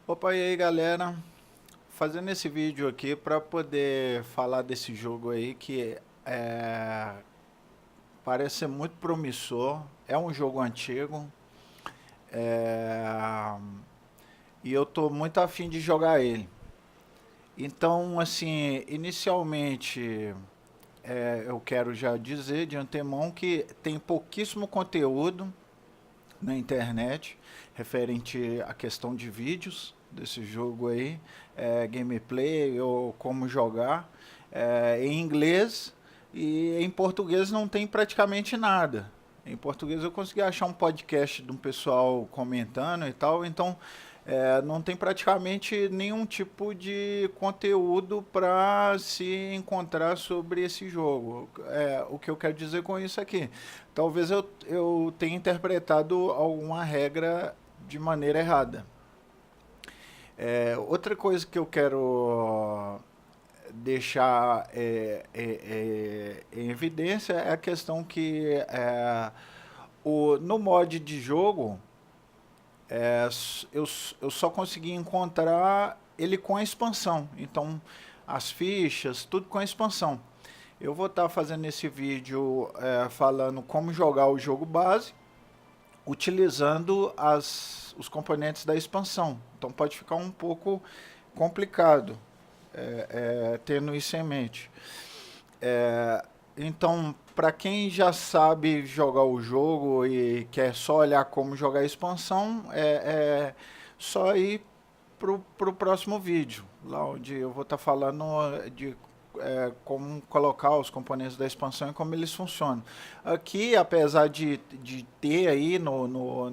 Opa, e aí galera, fazendo esse vídeo aqui para poder falar desse jogo aí que é, parece ser muito promissor, é um jogo antigo é, e eu tô muito afim de jogar ele. Então, assim, inicialmente eu quero já dizer de antemão que tem pouquíssimo conteúdo na internet referente à questão de vídeos desse jogo aí, gameplay ou como jogar, em inglês e em português não tem praticamente nada. Em português eu consegui achar um podcast de um pessoal comentando e tal, então não tem praticamente nenhum tipo de conteúdo para se encontrar sobre esse jogo. O que eu quero dizer com isso aqui, talvez eu tenha interpretado alguma regra de maneira errada. Outra coisa que eu quero deixar em evidência é a questão que no mod de jogo é, eu só consegui encontrar ele com a expansão. Então, as fichas, tudo com a expansão. Eu vou estar fazendo esse vídeo falando como jogar o jogo base, utilizando os componentes da expansão. Então, pode ficar um pouco complicado tendo isso em mente. Então, para quem já sabe jogar o jogo e quer só olhar como jogar a expansão, só ir pro próximo vídeo, lá onde eu vou estar falando de como colocar os componentes da expansão e como eles funcionam. Aqui, apesar de ter aí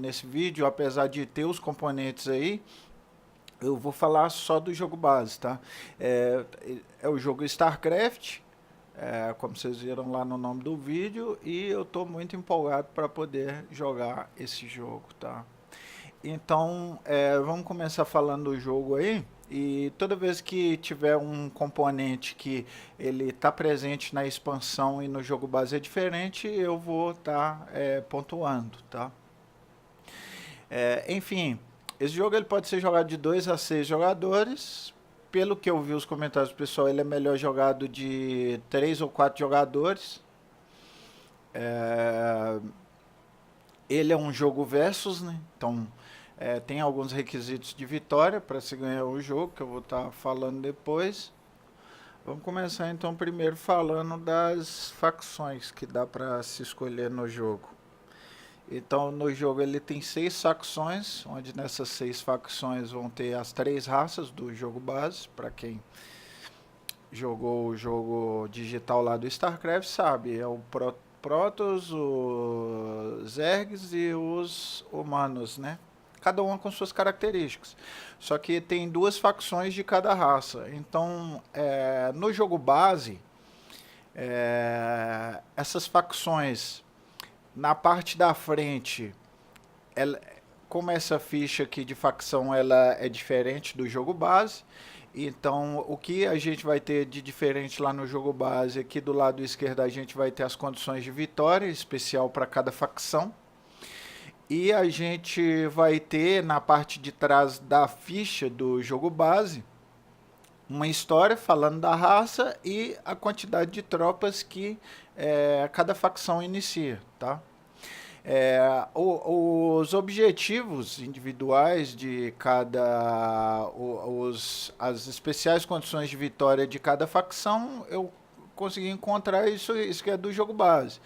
nesse vídeo, apesar de ter os componentes aí, eu vou falar só do jogo base, tá? É, é o jogo StarCraft, como vocês viram lá no nome do vídeo, e eu estou muito empolgado para poder jogar esse jogo, tá? Então, vamos começar falando do jogo aí. E toda vez que tiver um componente que ele está presente na expansão e no jogo base é diferente, eu vou estar pontuando, tá? Enfim, esse jogo ele pode ser jogado de 2 a 6 jogadores. Pelo que eu vi os comentários do pessoal, ele é melhor jogado de 3 ou 4 jogadores. É, Ele é um jogo versus, né? Então tem alguns requisitos de vitória para se ganhar o jogo, que eu vou estar falando depois. Vamos começar então primeiro falando das facções que dá para se escolher no jogo. Então no jogo ele tem 6 facções, onde nessas 6 facções vão ter as 3 raças do jogo base. Para quem jogou o jogo digital lá do StarCraft sabe, é o Protoss, os Zergs e os humanos, né? Cada uma com suas características. Só que tem 2 facções de cada raça. Então, no jogo base, essas facções, na parte da frente, ela, como essa ficha aqui de facção ela é diferente do jogo base, então o que a gente vai ter de diferente lá no jogo base, aqui do lado esquerdo a gente vai ter as condições de vitória, especial para cada facção. E a gente vai ter na parte de trás da ficha do jogo base uma história falando da raça e a quantidade de tropas que cada facção inicia, tá? Os objetivos individuais de cada. As especiais condições de vitória de cada facção, eu consegui encontrar isso que é do jogo base.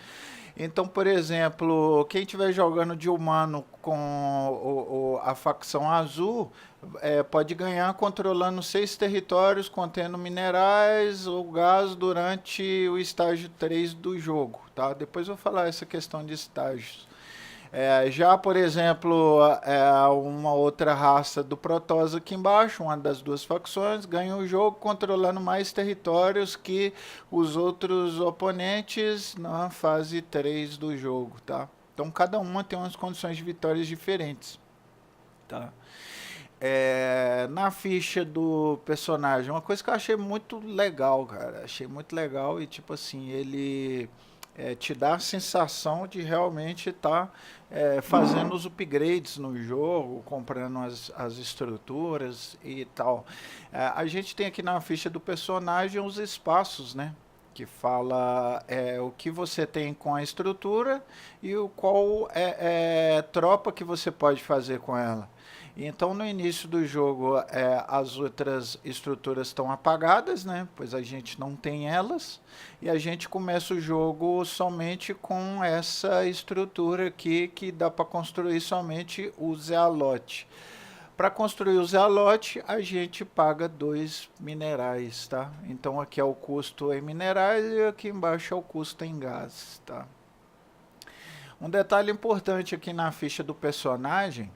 Então, por exemplo, quem estiver jogando de humano com a facção azul pode ganhar controlando 6 territórios contendo minerais ou gás durante o estágio 3 do jogo. Tá? Depois eu vou falar essa questão de estágios. Já, por exemplo, uma outra raça do Protoss aqui embaixo, uma das 2 facções, ganha o jogo controlando mais territórios que os outros oponentes na fase 3 do jogo, tá? Então cada uma tem umas condições de vitórias diferentes, tá? Na ficha do personagem, uma coisa que eu achei muito legal, cara, achei muito legal e tipo assim, ele te dá a sensação de realmente estar fazendo os upgrades no jogo, comprando as estruturas e tal. A gente tem aqui na ficha do personagem os espaços, né? Que fala o que você tem com a estrutura e o qual tropa que você pode fazer com ela. Então no início do jogo as outras estruturas estão apagadas, né? Pois a gente não tem elas e a gente começa o jogo somente com essa estrutura aqui que dá para construir somente o Zealote. Para construir o Zealote, a gente paga 2 minerais, tá? Então aqui é o custo em minerais e aqui embaixo é o custo em gás, tá? Um detalhe importante aqui na ficha do personagem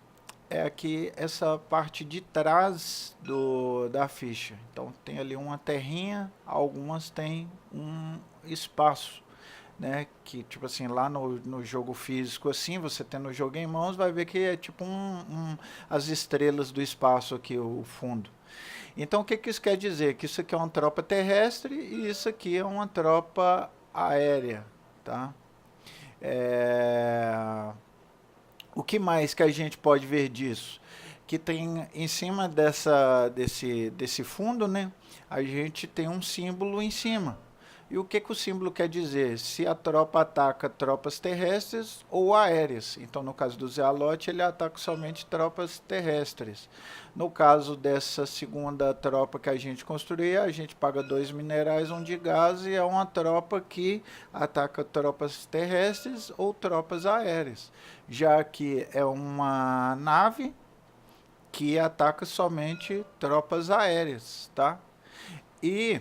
é aqui essa parte de trás da ficha. Então tem ali uma terrinha, algumas tem um espaço, né? Que tipo assim, lá no jogo físico assim, você tendo o jogo em mãos, vai ver que é tipo as estrelas do espaço aqui, o fundo. Então o que isso quer dizer? Que isso aqui é uma tropa terrestre e isso aqui é uma tropa aérea, tá? O que mais que a gente pode ver disso? Que tem em cima desse fundo, né? A gente tem um símbolo em cima. E o que o símbolo quer dizer? Se a tropa ataca tropas terrestres ou aéreas. Então, no caso do Zealote, ele ataca somente tropas terrestres. No caso dessa segunda tropa que a gente construiu, a gente paga 2 minerais, 1 de gás, e é uma tropa que ataca tropas terrestres ou tropas aéreas. Já que é uma nave que ataca somente tropas aéreas, tá? E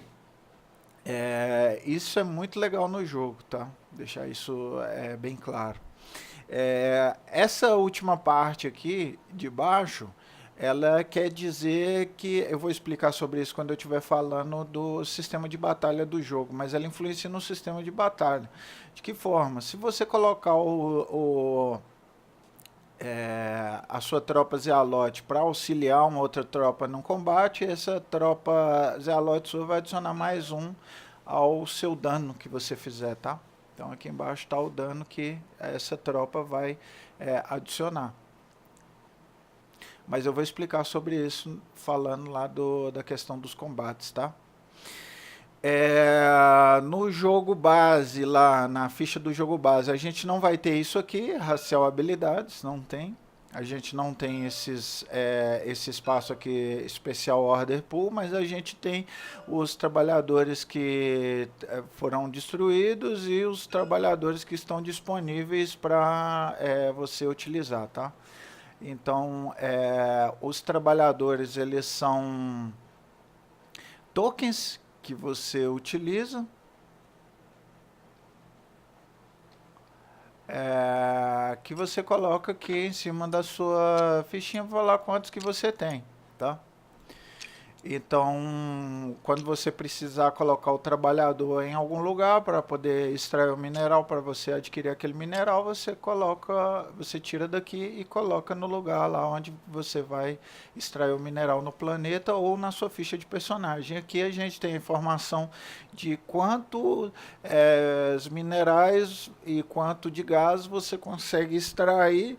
isso é muito legal no jogo, tá? Deixar isso bem claro. Essa última parte aqui de baixo, ela quer dizer que eu vou explicar sobre isso quando eu estiver falando do sistema de batalha do jogo, mas ela influencia no sistema de batalha. De que forma? Se você colocar a sua tropa Zealote para auxiliar uma outra tropa no combate, essa tropa Zealote sua vai adicionar mais 1 ao seu dano que você fizer, tá? Então aqui embaixo está o dano que essa tropa vai adicionar. Mas eu vou explicar sobre isso falando lá da questão dos combates, tá? No jogo base, lá na ficha do jogo base, a gente não vai ter isso aqui, racial habilidades, não tem. A gente não tem esse espaço aqui, especial order pool, mas a gente tem os trabalhadores que foram destruídos e os trabalhadores que estão disponíveis para você utilizar, tá? Então, os trabalhadores, eles são tokens que você utiliza, que você coloca aqui em cima da sua fichinha para falar quantos que você tem, tá? Então, quando você precisar colocar o trabalhador em algum lugar para poder extrair o mineral, para você adquirir aquele mineral, você tira daqui e coloca no lugar lá onde você vai extrair o mineral no planeta ou na sua ficha de personagem. Aqui a gente tem a informação de quanto os minerais e quanto de gás você consegue extrair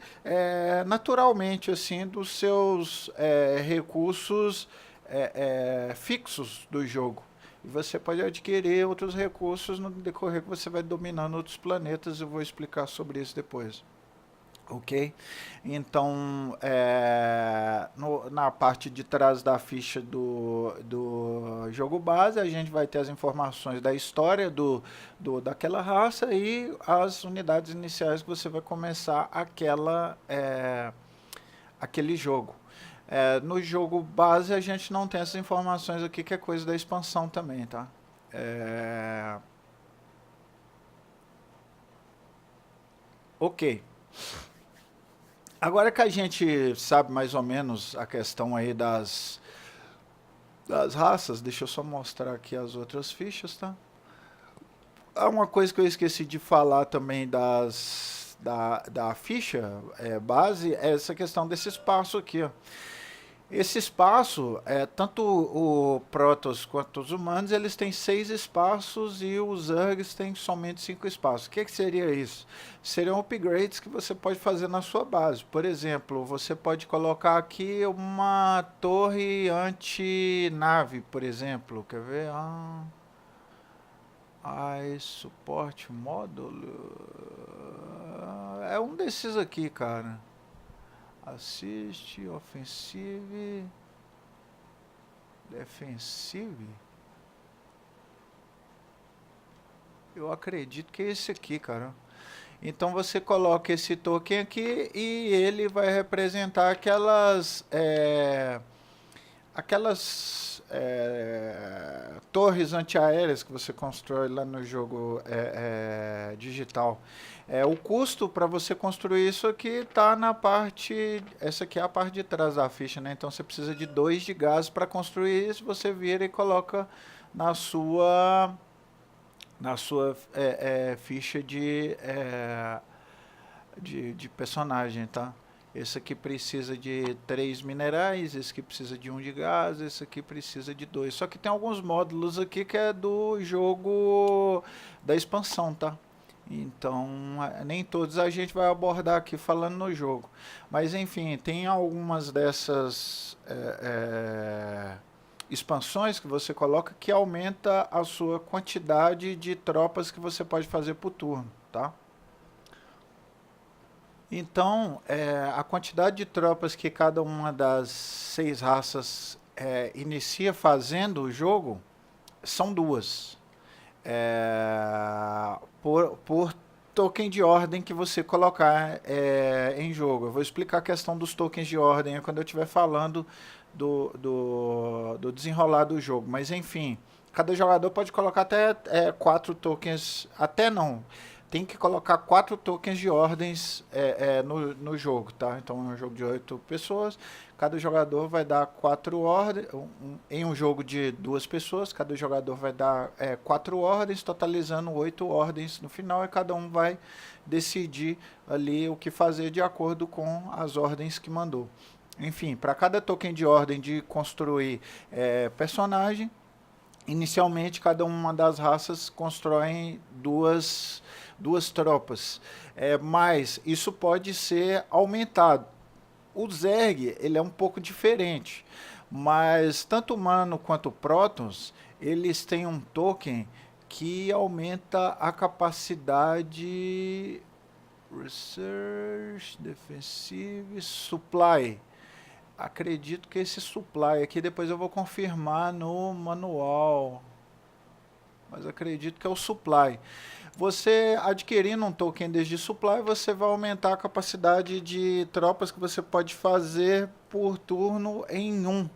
naturalmente assim dos seus recursos fixos do jogo. E você pode adquirir outros recursos no decorrer que você vai dominando outros planetas. Eu vou explicar sobre isso depois. Ok? Então, na parte de trás da ficha do jogo base, a gente vai ter as informações da história daquela raça e as unidades iniciais que você vai começar aquele jogo. No jogo base a gente não tem essas informações aqui, que é coisa da expansão também, tá? Ok. Agora que a gente sabe mais ou menos a questão aí das raças, deixa eu só mostrar aqui as outras fichas, tá? Uma coisa que eu esqueci de falar também da ficha base é essa questão desse espaço aqui, ó. Esse espaço, tanto o Protoss quanto os humanos, eles têm 6 espaços e os Zergs têm somente 5 espaços. O que seria isso? Seriam upgrades que você pode fazer na sua base. Por exemplo, você pode colocar aqui uma torre anti-nave, por exemplo. Quer ver? Suporte módulo. É um desses aqui, cara. Assiste, offensive, defensive. Eu acredito que é esse aqui, cara. Então você coloca esse token aqui e ele vai representar aquelas torres antiaéreas que você constrói lá no jogo digital. O custo para você construir isso aqui está na parte. Essa aqui é a parte de trás da ficha, né? Então você precisa de 2 de gás para construir isso. Você vira e coloca na sua ficha de personagem, tá? Esse aqui precisa de 3 minerais, esse aqui precisa de 1 de gás, esse aqui precisa de 2. Só que tem alguns módulos aqui que é do jogo da expansão, tá? Então, nem todos a gente vai abordar aqui falando no jogo. Mas, enfim, tem algumas dessas expansões que você coloca que aumenta a sua quantidade de tropas que você pode fazer por turno, tá? Então, a quantidade de tropas que cada uma das 6 raças inicia fazendo o jogo são 2. Por token de ordem que você colocar em jogo. Eu vou explicar a questão dos tokens de ordem quando eu estiver falando do desenrolar do jogo. Mas enfim, cada jogador pode colocar até 4 tokens, até não. Tem que colocar 4 tokens de ordens no jogo, tá? Então é um jogo de 8 pessoas. Cada jogador vai dar 4 ordens. Em um jogo de 2 pessoas, cada jogador vai dar 4 ordens, totalizando 8 ordens no final. E cada um vai decidir ali o que fazer de acordo com as ordens que mandou. Enfim, para cada token de ordem de construir personagem, inicialmente cada uma das raças constrói duas tropas, mas isso pode ser aumentado. O Zerg ele é um pouco diferente, mas tanto humano quanto Protons eles têm um token que aumenta a capacidade Research, Defensive, Supply. Acredito que esse supply aqui depois eu vou confirmar no manual, mas acredito que é o supply. Você adquirindo um token desde supply, você vai aumentar a capacidade de tropas que você pode fazer por turno em 1.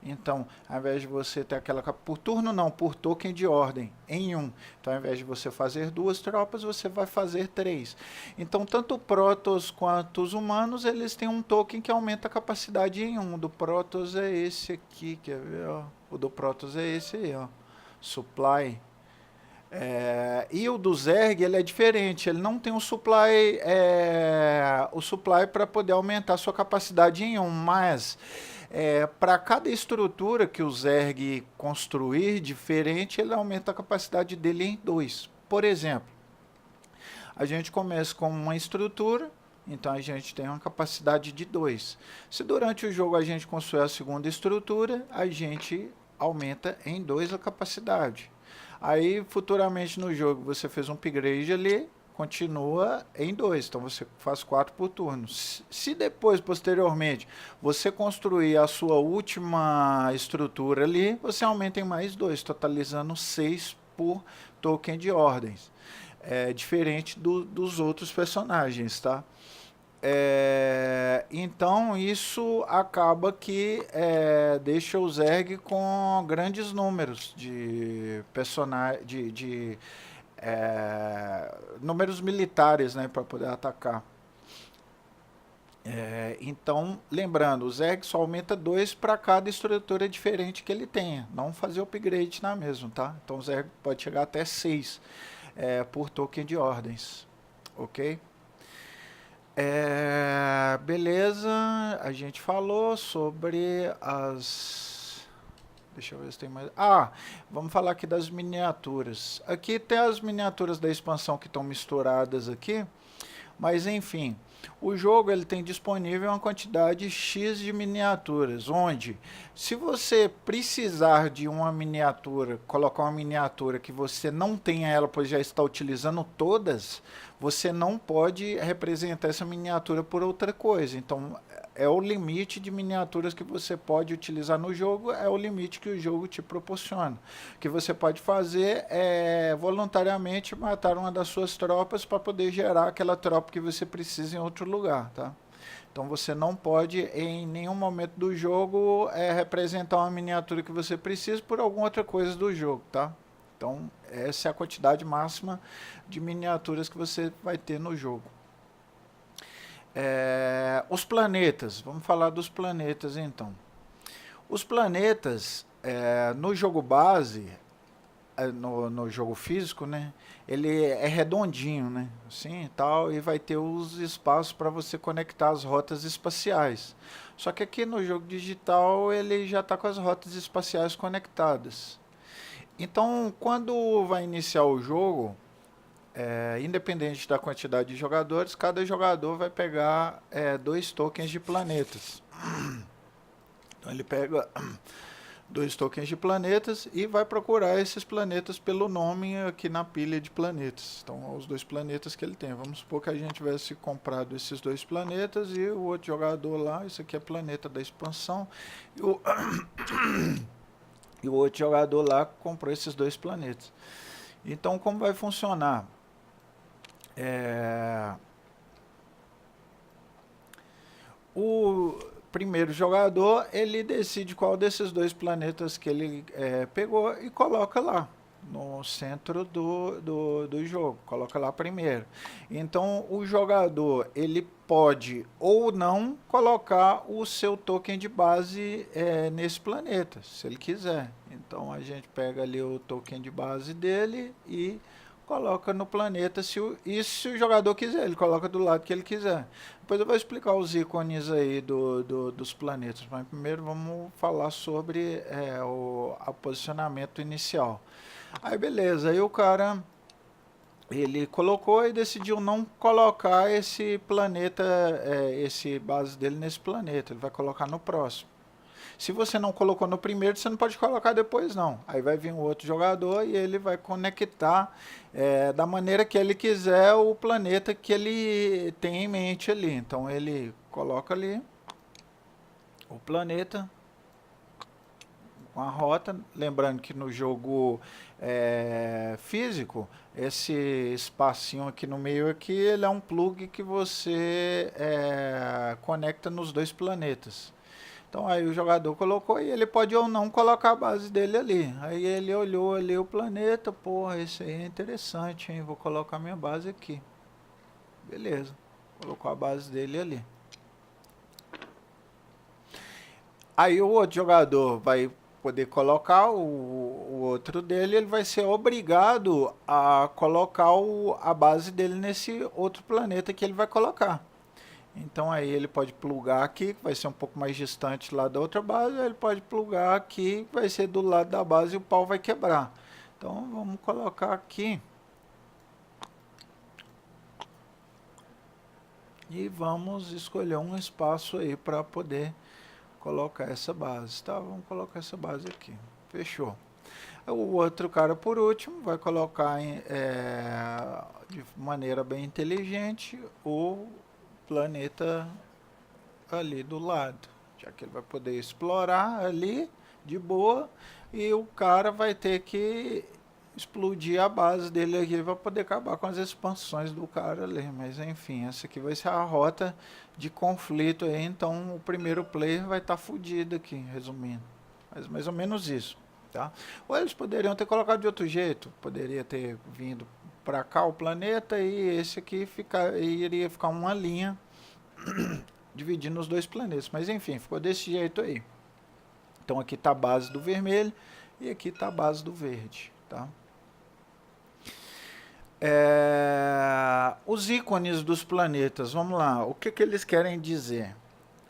Então, ao invés de você ter aquela por turno não, por token de ordem em 1. Então, ao invés de você fazer 2 tropas, você vai fazer 3. Então, tanto o Protoss quanto os humanos, eles têm um token que aumenta a capacidade em 1. O do Protoss é esse aqui, quer ver? Ó? O do Protoss é esse aí, ó. Supply. E o do Zerg ele é diferente, ele não tem o supply para poder aumentar a sua capacidade em 1, mas para cada estrutura que o Zerg construir diferente, ele aumenta a capacidade dele em 2. Por exemplo, a gente começa com uma estrutura, então a gente tem uma capacidade de 2. Se durante o jogo a gente construir a segunda estrutura, a gente aumenta em 2 a capacidade. Aí, futuramente no jogo, você fez um upgrade ali, continua em 2, então você faz 4 por turno. Se depois, posteriormente, você construir a sua última estrutura ali, você aumenta em mais 2, totalizando 6 por token de ordens. Diferente dos outros personagens, tá? Então isso acaba que deixa o Zerg com grandes números de personagens, números militares, né, para poder atacar. Então, lembrando, o Zerg só aumenta 2 para cada estrutura diferente que ele tenha, não fazer upgrade na mesma, tá? Então o Zerg pode chegar até 6 por token de ordens, ok? Beleza, a gente falou sobre as... Deixa eu ver se tem mais... Vamos falar aqui das miniaturas. Aqui tem as miniaturas da expansão que estão misturadas aqui. Mas enfim, o jogo ele tem disponível uma quantidade X de miniaturas, onde se você precisar de uma miniatura, colocar uma miniatura que você não tenha ela, pois já está utilizando todas, você não pode representar essa miniatura por outra coisa. Então é o limite de miniaturas que você pode utilizar no jogo, é o limite que o jogo te proporciona. O que você pode fazer é voluntariamente matar uma das suas tropas para poder gerar aquela tropa que você precisa em outro lugar, tá? Então você não pode em nenhum momento do jogo representar uma miniatura que você precisa por alguma outra coisa do jogo, tá? Então essa é a quantidade máxima de miniaturas que você vai ter no jogo. Os planetas, vamos falar dos planetas então. Os planetas no jogo base, no jogo físico, né, ele é redondinho, né, assim e tal, e vai ter os espaços para você conectar as rotas espaciais. Só que aqui no jogo digital ele já está com as rotas espaciais conectadas. Então, quando vai iniciar o jogo, independente da quantidade de jogadores, cada jogador vai pegar 2 tokens de planetas. Então ele pega 2 tokens de planetas e vai procurar esses planetas pelo nome aqui na pilha de planetas. Então, os 2 planetas que ele tem. Vamos supor que a gente tivesse comprado esses 2 planetas e o outro jogador lá, isso aqui é planeta da expansão, e o outro jogador lá comprou esses 2 planetas. Então, como vai funcionar? O primeiro jogador ele decide qual desses 2 planetas que ele pegou e coloca lá no centro do jogo, coloca lá primeiro. Então o jogador ele pode ou não colocar o seu token de base nesse planeta, se ele quiser. Então a gente pega ali o token de base dele e coloca no planeta, se o jogador quiser, ele coloca do lado que ele quiser. Depois eu vou explicar os ícones aí dos planetas, mas primeiro vamos falar sobre o posicionamento inicial. Aí beleza, aí o cara ele colocou e decidiu não colocar esse planeta, esse base dele nesse planeta, ele vai colocar no próximo. Se você não colocou no primeiro, você não pode colocar depois não. Aí vai vir um outro jogador e ele vai conectar da maneira que ele quiser o planeta que ele tem em mente ali. Então ele coloca ali o planeta com a rota. Lembrando que no jogo físico, esse espacinho aqui no meio aqui, ele é um plug que você conecta nos 2 planetas. Então aí o jogador colocou e ele pode ou não colocar a base dele ali. Aí ele olhou ali o planeta, porra, esse aí é interessante, hein? Vou colocar minha base aqui. Beleza, colocou a base dele ali. Aí o outro jogador vai poder colocar o outro dele, ele vai ser obrigado a colocar a base dele nesse outro planeta que ele vai colocar. Então aí ele pode plugar aqui, que vai ser um pouco mais distante lá da outra base, ele pode plugar aqui, que vai ser do lado da base e o pau vai quebrar. Então vamos colocar aqui. E vamos escolher um espaço aí para poder colocar essa base, tá? Vamos colocar essa base aqui. Fechou. O outro cara, por último, vai colocar de maneira bem inteligente o planeta ali do lado, já que ele vai poder explorar ali de boa e o cara vai ter que explodir a base dele aqui para poder acabar com as expansões do cara ali, mas enfim, essa aqui vai ser a rota de conflito aí, então o primeiro player vai estar fudido aqui, resumindo, mas mais ou menos isso, tá? Ou eles poderiam ter colocado de outro jeito, poderia ter vindo para cá o planeta e esse aqui iria ficar uma linha dividindo os 2 planetas, mas enfim, ficou desse jeito aí. Então aqui está a base do vermelho e aqui está a base do verde, tá? Os ícones dos planetas, vamos lá, o que, que eles querem dizer?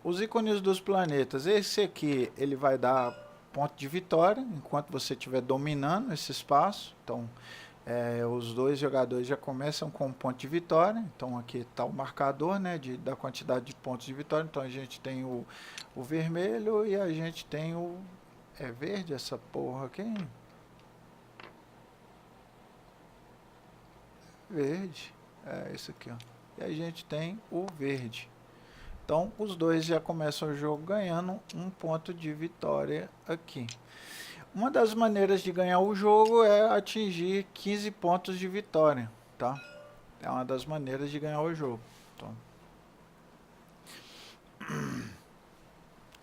Os ícones dos planetas, esse aqui ele vai dar ponto de vitória enquanto você estiver dominando esse espaço. Então, os dois jogadores já começam com um ponto de vitória. Então, aqui está o marcador, né, da quantidade de pontos de vitória. Então, a gente tem o vermelho e a gente tem o... É verde essa porra aqui? Verde. É isso aqui, ó. E a gente tem o verde. Então, os dois já começam o jogo ganhando um ponto de vitória aqui. Uma das maneiras de ganhar o jogo é atingir 15 pontos de vitória, tá? É uma das maneiras de ganhar o jogo. Então,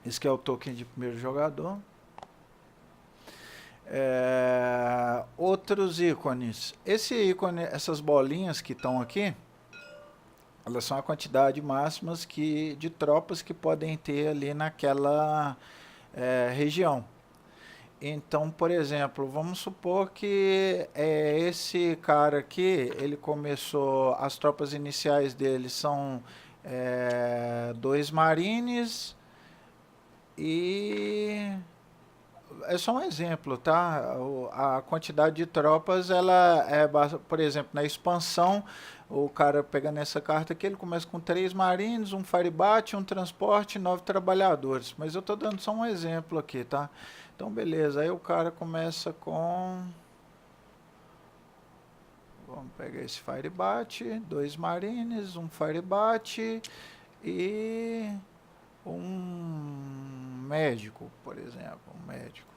esse que é o token de primeiro jogador. Outros ícones. Esse ícone, essas bolinhas que estão aqui, elas são a quantidade máxima de tropas que podem ter ali naquela região. Então, por exemplo, vamos supor que esse cara aqui, ele começou, as tropas iniciais dele são 2 marines e é só um exemplo, tá? A quantidade de tropas, ela por exemplo, na expansão, o cara pega nessa carta aqui, ele começa com 3 marines, um firebat, um transporte, 9 trabalhadores. Mas eu tô dando só um exemplo aqui, tá? Então, beleza. Aí o cara começa com... Vamos pegar esse firebat, 2 marines, um firebat e um médico, por exemplo, um médico.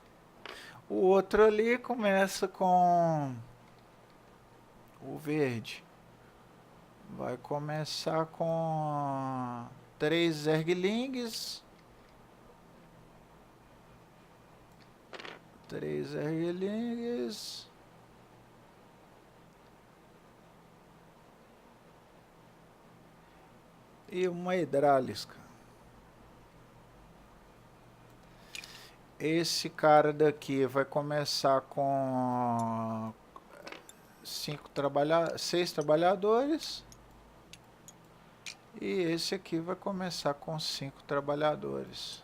O outro ali começa com o verde. Vai começar com 3 Zerglings. 3 Zerglings. E uma hidráulica. Esse cara daqui vai começar com 6 trabalhadores. E esse aqui vai começar com 5 trabalhadores.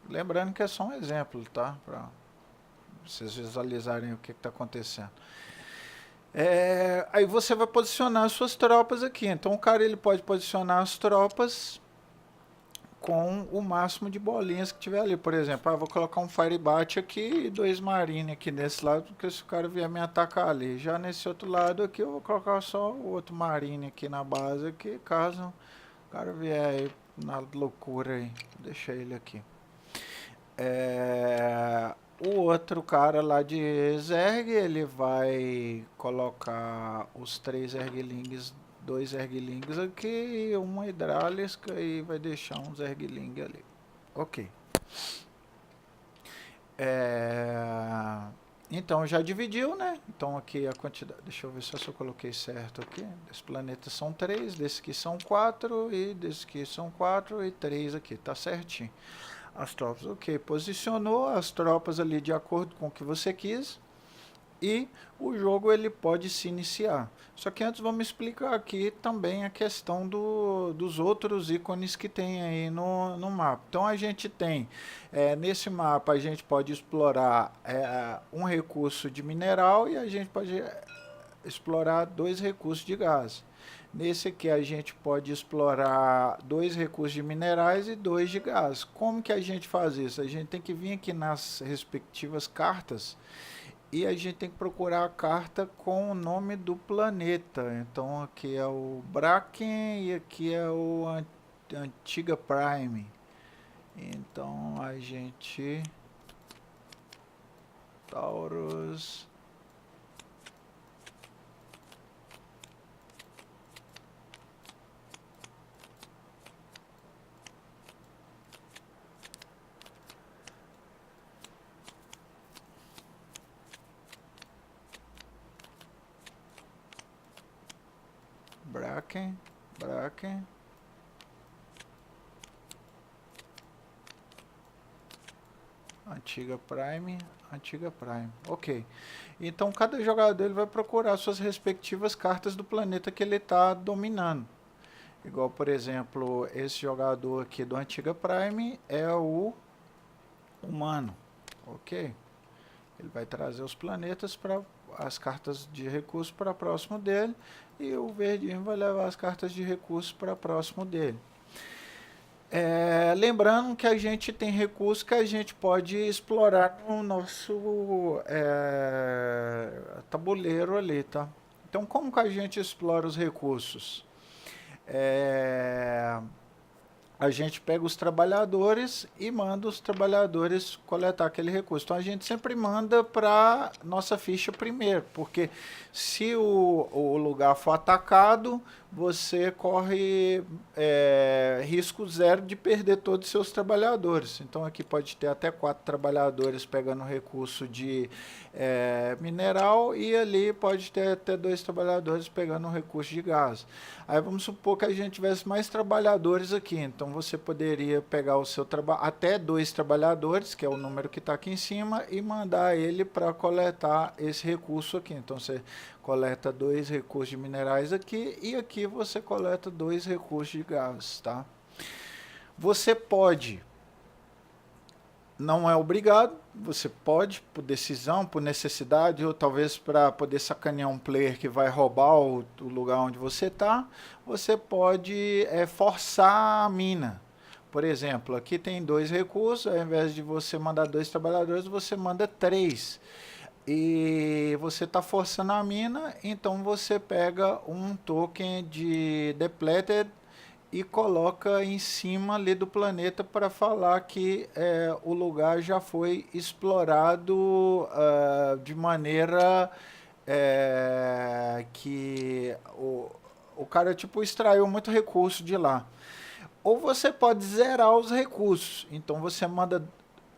Lembrando que é só um exemplo, tá? Para vocês visualizarem o que está acontecendo. Aí você vai posicionar as suas tropas aqui. Então o cara ele pode posicionar as tropas com o máximo de bolinhas que tiver ali. Por exemplo, vou colocar um firebat aqui e 2 marine aqui nesse lado, porque se o cara vier me atacar ali. Já nesse outro lado aqui eu vou colocar só o outro marine aqui na base aqui, caso o cara vier aí na loucura aí. Deixa ele aqui. O outro cara lá de Zerg, ele vai colocar os 3 Zerglings, 2 Zerglings aqui e uma hidráulica e vai deixar um Zergling ali. Ok. Então já dividiu, né? Então aqui a quantidade, deixa eu ver se eu coloquei certo aqui. Desse planeta são 3, desse aqui são 4 e desse aqui são 4 e 3 aqui, tá certinho. As tropas, ok, posicionou as tropas ali de acordo com o que você quis e o jogo ele pode se iniciar. Só que antes vamos explicar aqui também a questão dos outros ícones que tem aí no mapa. Então a gente tem, nesse mapa a gente pode explorar um recurso de mineral e a gente pode explorar 2 recursos de gás. Nesse aqui a gente pode explorar 2 recursos de minerais e 2 de gás. Como que a gente faz isso? A gente tem que vir aqui nas respectivas cartas e a gente tem que procurar a carta com o nome do planeta. Então aqui é o Bracken e aqui é o Antiga Prime. Então a gente... Taurus... Bracken. Antiga Prime, Antiga Prime. Ok. Então cada jogador ele vai procurar suas respectivas cartas do planeta que ele está dominando. Igual, por exemplo, esse jogador aqui do Antiga Prime é o humano. Ok. Ele vai trazer os planetas para as cartas de recurso para próximo dele e o verdinho vai levar as cartas de recurso para próximo dele. Lembrando que a gente tem recursos que a gente pode explorar no nosso tabuleiro ali, tá? Então, como que a gente explora os recursos? É, a gente pega os trabalhadores e manda os trabalhadores coletar aquele recurso. Então a gente sempre manda para nossa ficha primeiro, porque se o lugar for atacado, você corre risco zero de perder todos os seus trabalhadores. Então aqui pode ter até 4 trabalhadores pegando recurso de mineral e ali pode ter até 2 trabalhadores pegando recurso de gás. Aí vamos supor que a gente tivesse mais trabalhadores aqui, então você poderia pegar o seu trabalho até 2 trabalhadores, que é o número que está aqui em cima, e mandar ele para coletar esse recurso aqui. Então você coleta 2 recursos de minerais aqui e aqui você coleta 2 recursos de gás, tá? Você pode, não é obrigado, você pode, por decisão, por necessidade, ou talvez para poder sacanear um player que vai roubar o lugar onde você está, você pode forçar a mina. Por exemplo, aqui tem 2 recursos, ao invés de você mandar 2 trabalhadores, você manda 3. E você está forçando a mina, então você pega um token de depleted e coloca em cima ali do planeta para falar que o lugar já foi explorado de maneira que o cara tipo extraiu muito recurso de lá. Ou você pode zerar os recursos, então você manda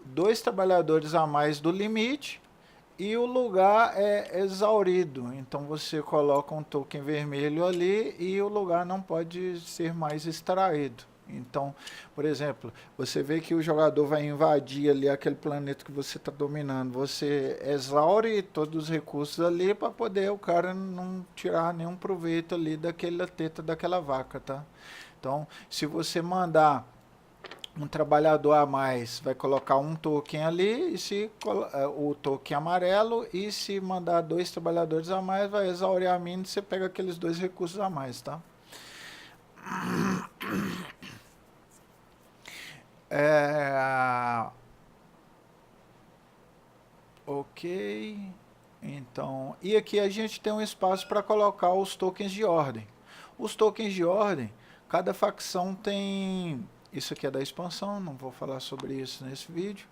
2 trabalhadores a mais do limite e o lugar é exaurido, então você coloca um token vermelho ali e o lugar não pode ser mais extraído. Então, por exemplo, você vê que o jogador vai invadir ali aquele planeta que você está dominando, você exaure todos os recursos ali para poder o cara não tirar nenhum proveito ali daquela teta daquela vaca, tá? Então, se você mandar um trabalhador a mais, vai colocar um token ali, e se o token amarelo, e se mandar 2 trabalhadores a mais, vai exaurir a mina e você pega aqueles 2 recursos a mais, tá? Ok. Então, e aqui a gente tem um espaço para colocar os tokens de ordem. Os tokens de ordem, cada facção tem. Isso aqui é da expansão, não vou falar sobre isso nesse vídeo.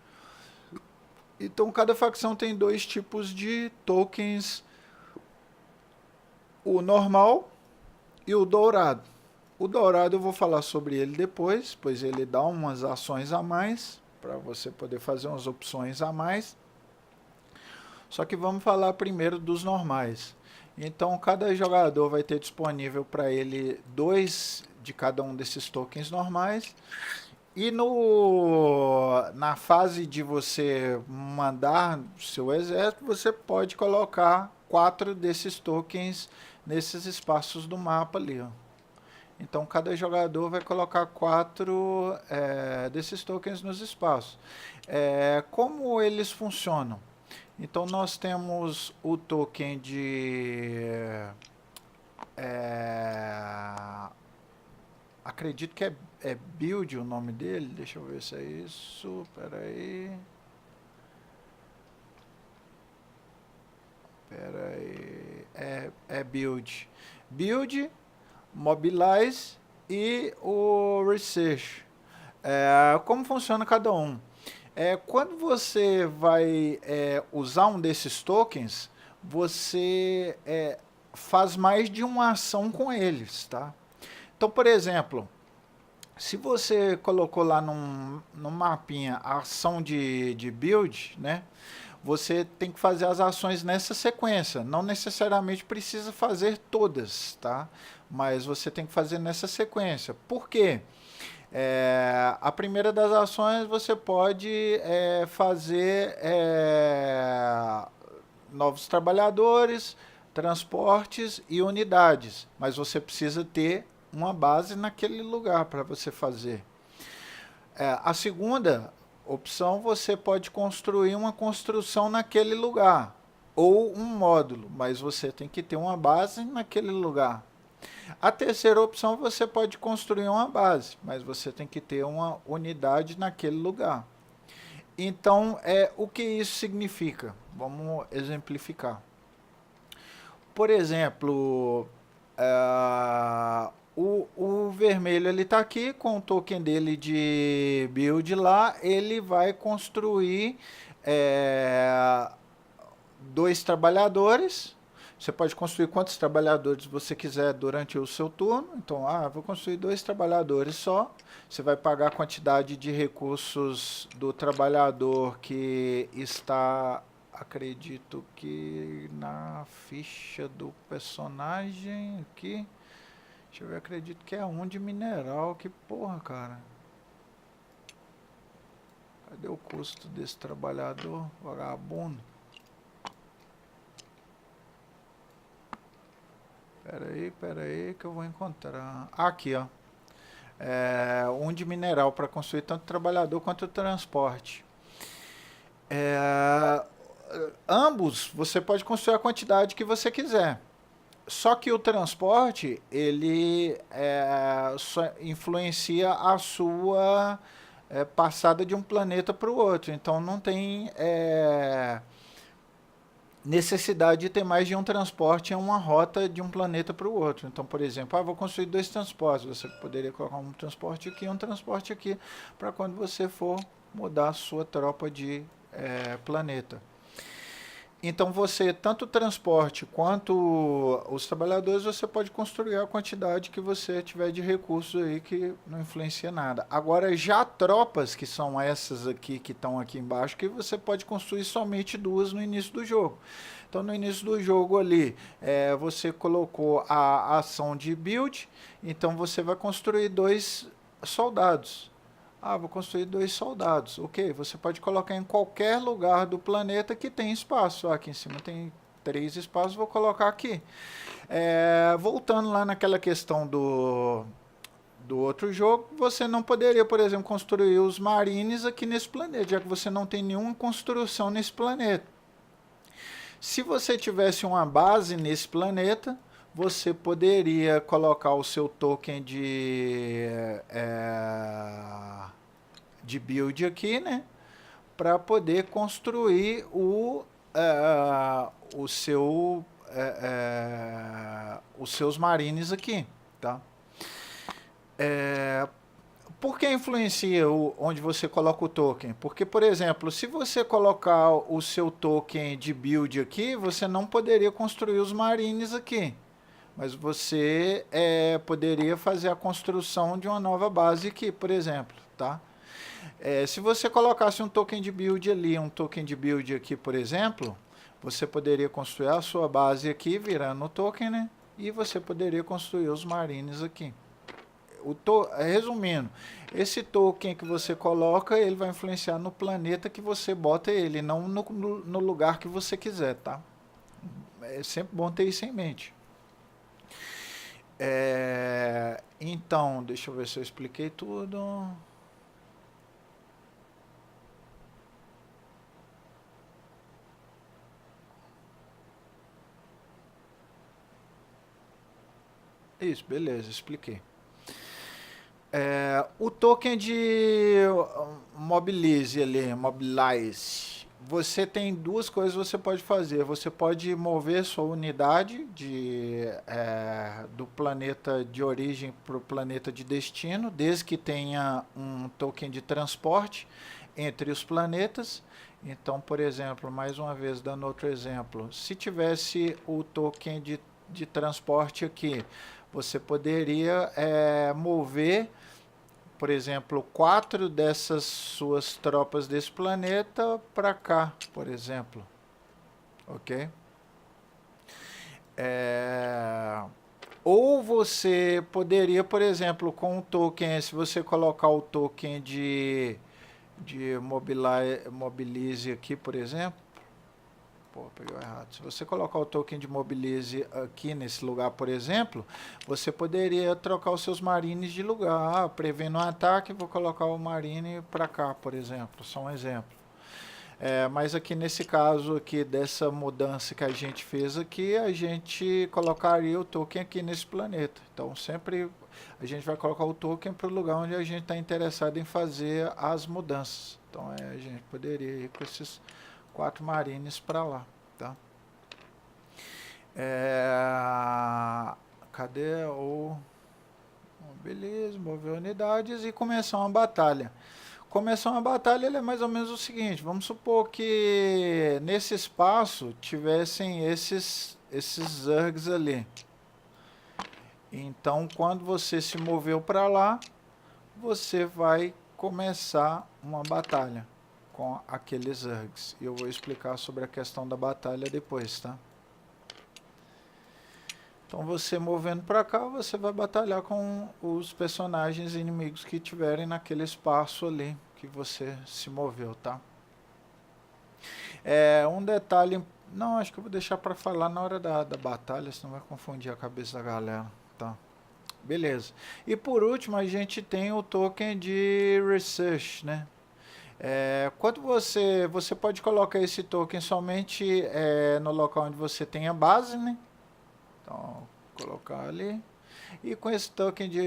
Então, cada facção tem 2 tipos de tokens: o normal e o dourado. O dourado eu vou falar sobre ele depois, pois ele dá umas ações a mais, para você poder fazer umas opções a mais. Só que vamos falar primeiro dos normais. Então, cada jogador vai ter disponível para ele 2 de cada um desses tokens normais. E na fase de você mandar seu exército, você pode colocar 4 desses tokens nesses espaços do mapa ali, ó. Então, cada jogador vai colocar 4 desses tokens nos espaços. Como eles funcionam? Então, nós temos o token de... acredito que é build o nome dele. Deixa eu ver se é isso. Espera aí. É build. Build, mobilize e o research. Como funciona cada um? Quando você vai usar um desses tokens, você faz mais de uma ação com eles, tá? Então, por exemplo, se você colocou lá num mapinha a ação de build, né? Você tem que fazer as ações nessa sequência. Não necessariamente precisa fazer todas, tá? Mas você tem que fazer nessa sequência. Por quê? A primeira das ações você pode fazer novos trabalhadores, transportes e unidades, mas você precisa ter uma base naquele lugar para você fazer. A segunda opção, você pode construir uma construção naquele lugar, ou um módulo, mas você tem que ter uma base naquele lugar. A terceira opção, você pode construir uma base, mas você tem que ter uma unidade naquele lugar. Então, o que isso significa? Vamos exemplificar. Por exemplo, o vermelho ele está aqui com o token dele de build lá, ele vai construir dois trabalhadores. Você pode construir quantos trabalhadores você quiser durante o seu turno. Então, vou construir dois trabalhadores só. Você vai pagar a quantidade de recursos do trabalhador que está, acredito que na ficha do personagem aqui. Deixa eu ver, acredito que é um de mineral. Que porra, cara. Cadê o custo desse trabalhador? Vagabundo. Pera aí que eu vou encontrar. Aqui, ó. Um de mineral para construir tanto o trabalhador quanto o transporte. Ambos você pode construir a quantidade que você quiser. Só que o transporte, ele só influencia a sua passada de um planeta para o outro. Então não tem necessidade de ter mais de um transporte em uma rota de um planeta para o outro. Então, por exemplo, vou construir dois transportes. Você poderia colocar um transporte aqui e um transporte aqui, para quando você for mudar a sua tropa de planeta. Então, você, tanto o transporte quanto os trabalhadores, você pode construir a quantidade que você tiver de recursos aí, que não influencia nada. Agora, já tropas, que são essas aqui, que estão aqui embaixo, que você pode construir somente duas no início do jogo. Então, no início do jogo ali, você colocou a ação de build, então você vai construir dois soldados. Vou construir dois soldados. Ok, você pode colocar em qualquer lugar do planeta que tem espaço. Aqui em cima tem 3 espaços, vou colocar aqui. Voltando lá naquela questão do outro jogo, você não poderia, por exemplo, construir os marines aqui nesse planeta, já que você não tem nenhuma construção nesse planeta. Se você tivesse uma base nesse planeta, você poderia colocar o seu token de build aqui, né? Para poder construir os seus marines aqui, tá? Por que influencia onde você coloca o token? Porque, por exemplo, se você colocar o seu token de build aqui, você não poderia construir os marines aqui. Mas você poderia fazer a construção de uma nova base aqui, por exemplo, tá? Se você colocasse um token de build ali, um token de build aqui, por exemplo, você poderia construir a sua base aqui, virando o token, né? E você poderia construir os marines aqui. Resumindo, esse token que você coloca, ele vai influenciar no planeta que você bota ele, não no lugar que você quiser, tá? É sempre bom ter isso em mente. Então, deixa eu ver se eu expliquei tudo. Isso, beleza, expliquei. O token de Mobilize ali, Mobilize, você tem duas coisas que você pode fazer. Você pode mover sua unidade do planeta de origem para o planeta de destino, desde que tenha um token de transporte entre os planetas. Então, por exemplo, mais uma vez dando outro exemplo, se tivesse o token de transporte aqui, você poderia mover, por exemplo, 4 dessas suas tropas desse planeta para cá, por exemplo. Ok? Ou você poderia, por exemplo, com o token, se você colocar o token de Mobilize aqui, por exemplo. Pô, peguei errado. Se você colocar o token de Mobilize aqui nesse lugar, por exemplo, você poderia trocar os seus marines de lugar. Ah, prevendo um ataque, vou colocar o marine para cá, por exemplo. Só um exemplo. Mas aqui nesse caso aqui dessa mudança que a gente fez aqui, a gente colocaria o token aqui nesse planeta. Então sempre a gente vai colocar o token para o lugar onde a gente está interessado em fazer as mudanças. Então a gente poderia ir com esses 4 marines para lá, tá? Cadê o... Beleza, mover unidades e começar uma batalha. Começar uma batalha ele é mais ou menos o seguinte, vamos supor que nesse espaço tivessem esses Zergs ali. Então quando você se moveu para lá, você vai começar uma batalha com aqueles Zergs. E eu vou explicar sobre a questão da batalha depois, tá? Então você movendo para cá, você vai batalhar com os personagens inimigos que tiverem naquele espaço ali que você se moveu, tá? Um detalhe, não, acho que eu vou deixar para falar na hora da batalha, senão vai confundir a cabeça da galera, tá? Beleza. E por último, a gente tem o token de Research, né? Quando você pode colocar esse token somente no local onde você tem a base, né? Então, colocar ali. E com esse token de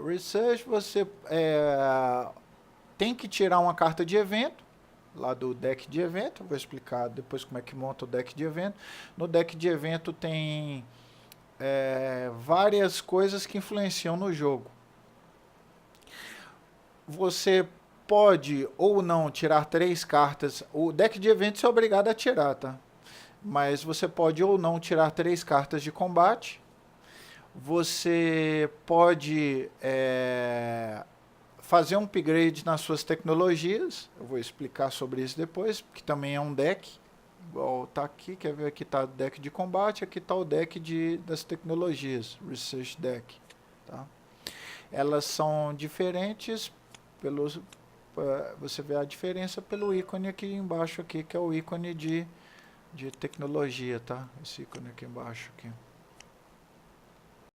Research, você tem que tirar uma carta de evento, lá do deck de evento. Eu vou explicar depois como é que monta o deck de evento. No deck de evento tem várias coisas que influenciam no jogo. Você pode ou não tirar 3 cartas. O deck de eventos é obrigado a tirar, tá? Mas você pode ou não tirar 3 cartas de combate. Você pode fazer um upgrade nas suas tecnologias. Eu vou explicar sobre isso depois, que também é um deck. Igual tá aqui, quer ver? Aqui tá o deck de combate, aqui tá o deck das tecnologias, Research Deck. Tá? Elas são diferentes, você vê a diferença pelo ícone aqui embaixo, aqui, que é o ícone de tecnologia, tá? Esse ícone aqui embaixo. Aqui.